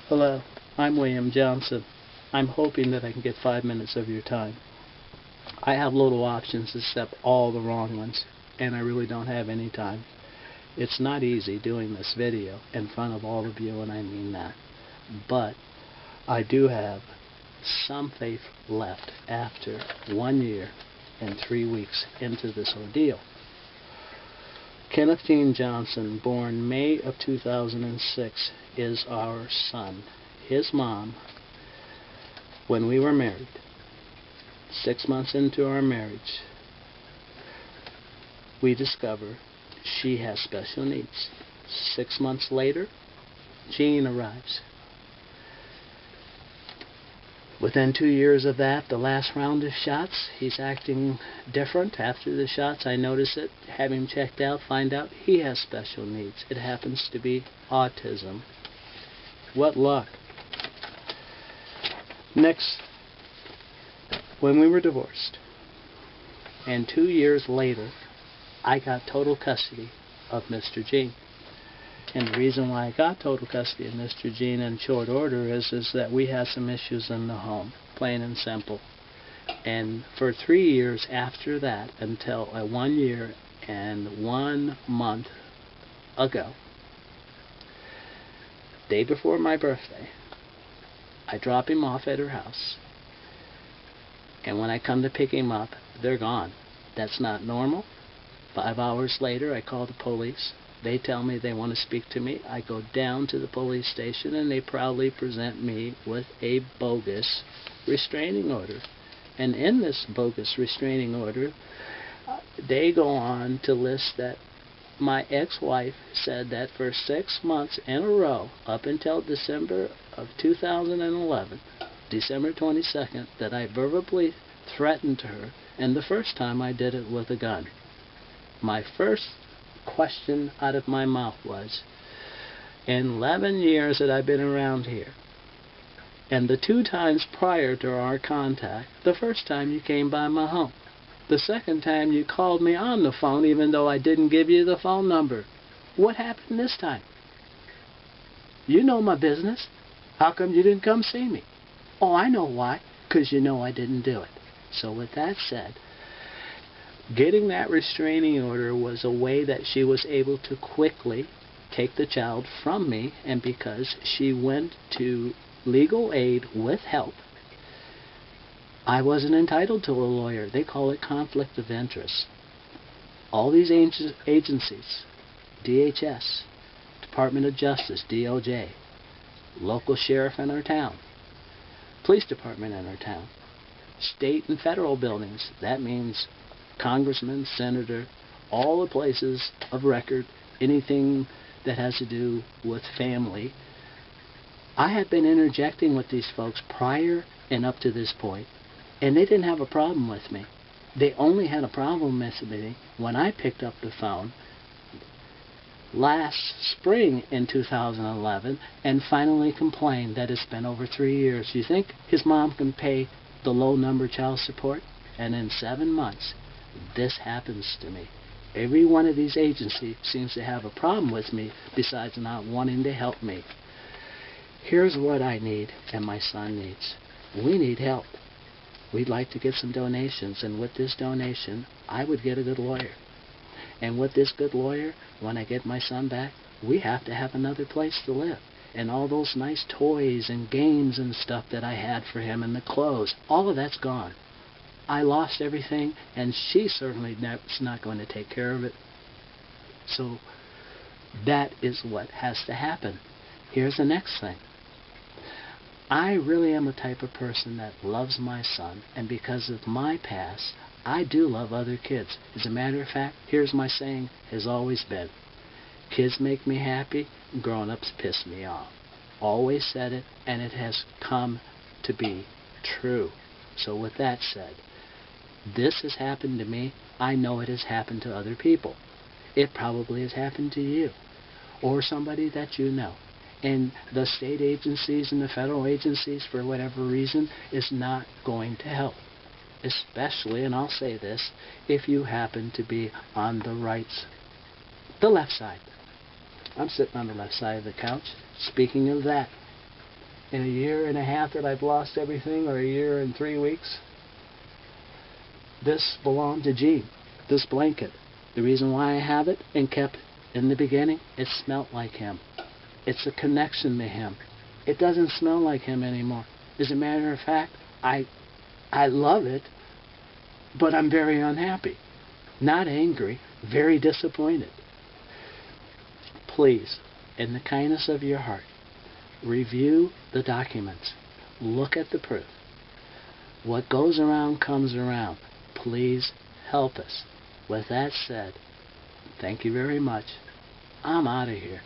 Hello, I'm William Johnson. I'm hoping that I can get 5 minutes of your time. I have little options except all the wrong ones, and I really don't have any time. It's not easy doing this video in front of all of you, and I mean that. But I do have some faith left after 1 year and 3 weeks into this ordeal. Kenneth Gene Johnson, born May of 2006, is our son. His mom, when we were married, 6 months into our marriage, we discover she has special needs. 6 months later, Gene arrives. Within 2 years of that, the last round of shots, he's acting different. After the shots, I notice it, have him checked out, find out he has special needs. It happens to be autism. What luck. Next, when we were divorced, and 2 years later, I got total custody of Mr. Gene. And the reason why I got total custody of Mr. Gene in short order is that we had some issues in the home, plain and simple. And for 3 years after that, until 1 year and 1 month ago, day before my birthday, I drop him off at her house. And when I come to pick him up, they're gone. That's not normal. 5 hours later, I call the police. They tell me they want to speak to me. I go down to the police station, and they proudly present me with a bogus restraining order. And in this bogus restraining order, they go on to list that my ex-wife said that for 6 months in a row, up until December of 2011, December 22nd, that I verbally threatened her, and the first time I did it with a gun. My first question out of my mouth was, in 11 years that I've been around here, and the 2 times prior to our contact, the first time you came by my home, the second time you called me on the phone even though I didn't give you the phone number. What happened this time? You know my business. How come you didn't come see me? Oh, I know why. 'Cause you know I didn't do it. So with that said, getting that restraining order was a way that she was able to quickly take the child from me, and because she went to legal aid with help, I wasn't entitled to a lawyer. They call it conflict of interest. All these agencies, DHS, Department of Justice, DOJ, local sheriff in our town, police department in our town, state and federal buildings, that means congressman, senator, all the places of record, anything that has to do with family. I had been interjecting with these folks prior and up to this point, and they didn't have a problem with me. They only had a problem with me when I picked up the phone last spring in 2011 and finally complained that it's been over 3 years. You think his mom can pay the low number child support? And in 7 months, this happens to me. Every one of these agencies seems to have a problem with me besides not wanting to help me. Here's what I need and my son needs. We need help. We'd like to get some donations, and with this donation, I would get a good lawyer. And with this good lawyer, when I get my son back, we have to have another place to live. And all those nice toys and games and stuff that I had for him and the clothes, all of that's gone. I lost everything, and she certainly is not going to take care of it. So that is what has to happen. Here's the next thing. I really am a type of person that loves my son, and because of my past, I do love other kids. As a matter of fact, here's my saying, has always been, kids make me happy, grown-ups piss me off. Always said it, and it has come to be true. So with that said, this has happened to me. I know it has happened to other people. It probably has happened to you or somebody that you know. And the state agencies and the federal agencies, for whatever reason, is not going to help. Especially, and I'll say this, if you happen to be on the left side. I'm sitting on the left side of the couch. Speaking of that, in a year and a half that I've lost everything, or a year and 3 weeks. This belonged to Gene, this blanket. The reason why I have it and kept it in the beginning, it smelled like him. It's a connection to him. It doesn't smell like him anymore. As a matter of fact, I love it, but I'm very unhappy. Not angry, very disappointed. Please, in the kindness of your heart, review the documents. Look at the proof. What goes around comes around. Please help us. With that said, thank you very much. I'm out of here.